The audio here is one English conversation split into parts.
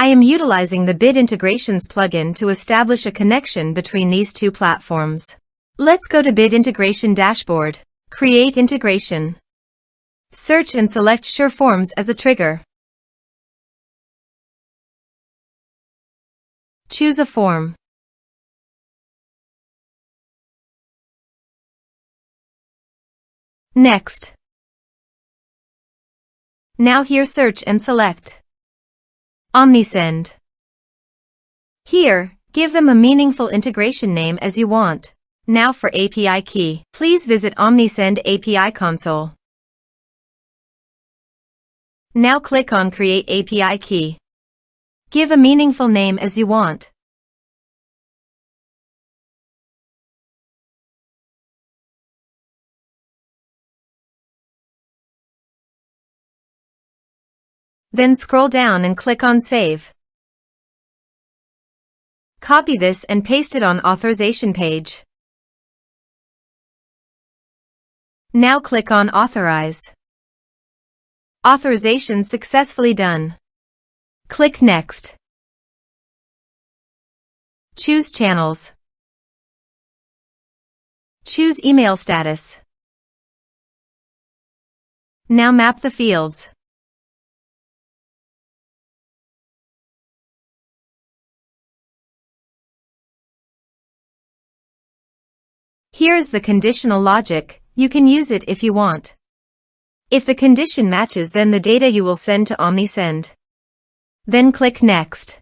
I am utilizing the Bit Integrations plugin to establish a connection between these two platforms. Let's go to Bit Integration Dashboard. Create integration. Search and select SureForms as a trigger. Choose a form. Next. Now here search and select Omnisend. Here, give them a meaningful integration name as you want. Now for API key. Please visit Omnisend API console. Now click on Create API key. Give a meaningful name as you want. Then scroll down and click on Save. Copy this and paste it on authorization page. Now click on Authorize. Authorization successfully done. Click Next. Choose Channels. Choose Email Status. Now map the fields. Here is the conditional logic. You can use it if you want. If the condition matches, then the data you will send to Omnisend. Then click Next.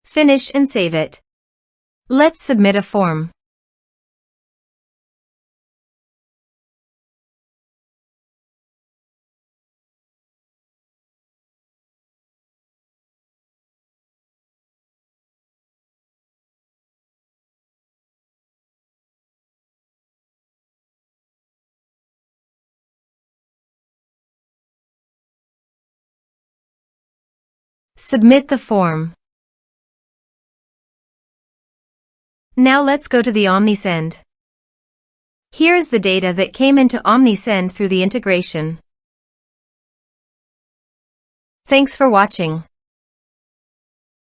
Finish and save it. Let's submit a form. Submit the form. Now let's go to the Omnisend. Here is the data that came into Omnisend through the integration. Thanks for watching.